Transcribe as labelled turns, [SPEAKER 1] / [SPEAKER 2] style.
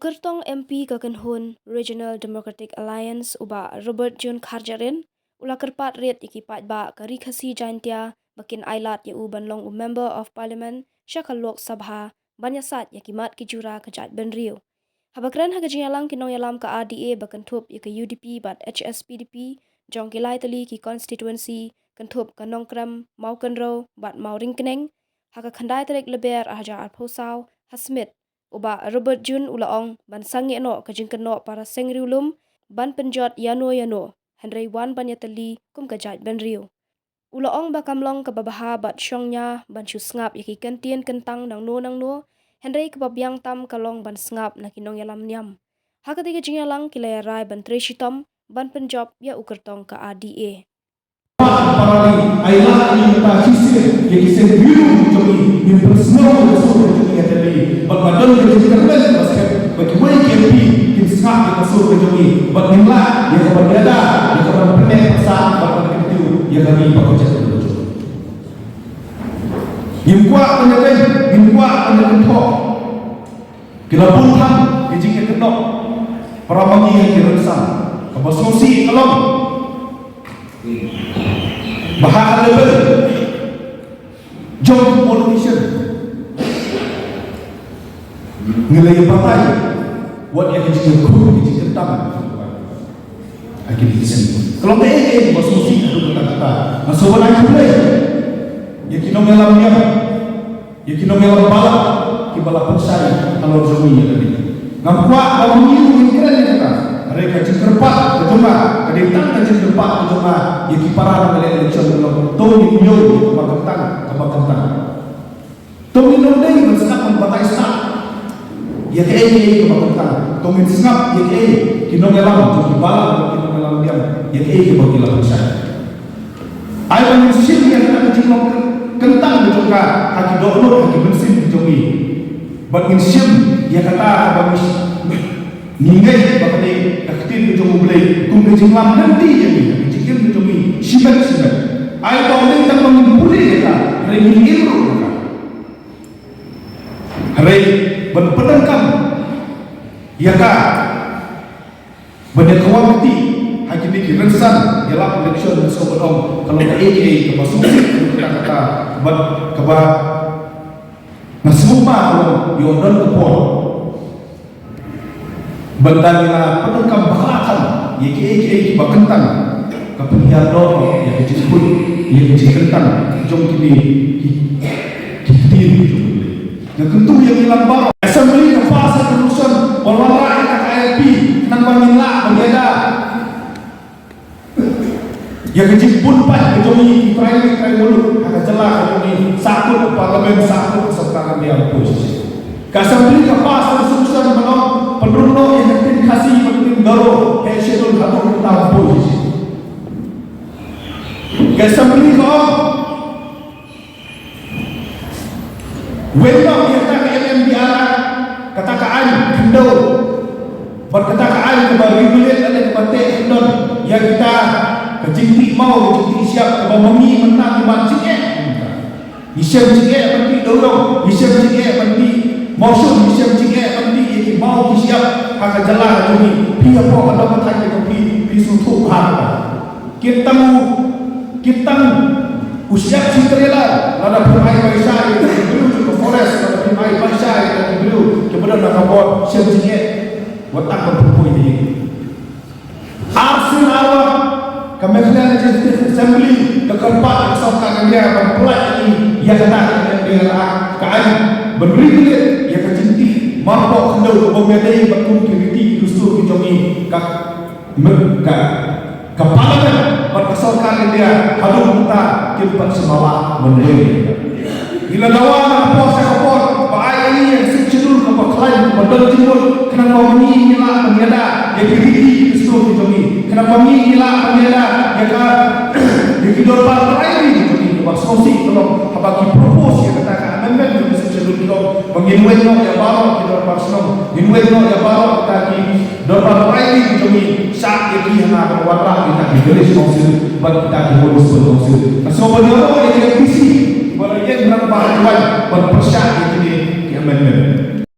[SPEAKER 1] Ukertong MP Kakenhun Regional Democratic Alliance uba Robert Jun Kharjarin ula kerpat ret ikipat ba kari khasi jaintia bakin ailat ya u banlong u Member of Parliament Syakal Lok Sabha banyasat ya kimat kijura kejat benriu. Habakran hagajialang kinong yalam ka RDA bakentup ya ke UDP bat HSPDP jong kilai tali ki constituency kentup kanongkram mau kenro bat mau ringkeneng haka khandai tarik leber ahaja arposau hasmit uba Robert Jun ulaong ban sangi no kajingkeno para sengriulum ban penjot yano Henry Wan banyatali kum kajat benriu. Ulaong bakamlong kababaha bat syongnya ban syusngap yaki kentien kentang nang no Henry kebabiang tam kalong ban sngap na kinong yalam niam. Hakatiga jingalang kilayarai ban treshitom ban penjob ya ukertong ka ADA.
[SPEAKER 2] Parali ailah ini kita kisir yang kisir biru jogi yang bersnow bersur jogi ada di badan jogi terus basket bagaimana KMP tim skap yang bersur jogi bagaimana yang berbeda yang berbeda pasal bagaimana itu yang kami bekerja betul yang kuat penyakit tok kita pun ham dijingkat kenok para bagi yang dirasa kebesusi kalau bahasa level job politician nilai partai buat yang kecil kecil tentang akhir disini kalau mereka bersusi itu kata masuk orang boleh ya kita mengalami apa ya kita mengalami balap kibala persai kalau zomi ya tadi nampak kalau ini kira kata mereka cekerpat kejuma kadang tak cekerpat kejuma ya kiparan oleh election dalam tong nyo kebakatan tong nyo dai bersikap membatai sak ya ke kebakatan tong nyo sikap ya ke kinong elam kibala kinong elam diam ya ke bagilah besar ai manusia yang tak kecil kentang juga haki download haki bensin jogi bangin sim ya kata bagus ningai bakade aktif jogi boleh kum kejinglam nanti jadi kejingim jogi sibat ai tahu tak mengumpuli kata ringin ilmu kata hari berpedangkam ya kata banyak kawamti hakim ini rensan dalam election sobat kalau ke AA ke masuk kata keba nasumma yodon kepol bandangina penengkam bahkan yake bakentang kapenian dor yang disebut yang dikentang jom kini yang tentu yang hilang baru assembly ke fase kerusuhan walwala KLP nang pamila berbeda yang kecil pun pak kejomi primary kali dulu agak celah kejomi satu ke parlemen satu ke sekarang dia oposisi assembly ke fase kerusuhan menolong penurut yang penting kasih penting garo schedule satu tahun oposisi assembly ke wendang yang tak MMDR kata kaan kendo berkata kaan kembali bilik ada kebate kendo yang kita kejingti mau kejingti siap kebamami menang iman cikek isyam cikek penting dorong isyam cikek penting maksud isyam cikek penting ini mau siap akan jalan ini pia po ada matanya kopi pisutu harga kita usiap sintrela ada pemai baisai dulu ke forest ada pemai baisai dulu kemudian nak buat isyam cikek watak berpupui ini arsin awak Kementerian Legislative Assembly keempat kesaukan dia mempelai ini ia kata dengan KAI beri ia kecinti mampu kendau memadai bakun kiriti dustur kijongi kepala berkesaukan dia hadur minta kimpan semawa menilai bila lawan apa saya kapor baai ini yang secedul kebaklain modal timur kenapa ini nila menyada yang kiriti dustur kijongi kenapa ini nila menyada yang yang kita partai ini jadi maksudnya kalau bagi propose yang katakan amendment yang secedul kita menginway no ya baru kita pasno inway no ya baru tadi dorang partai ini jadi saat ini yang akan warna kita ditulis konsil bagi kita diurus konsil semua orang yang visi Bahagian berapa tuan berpersyat itu dia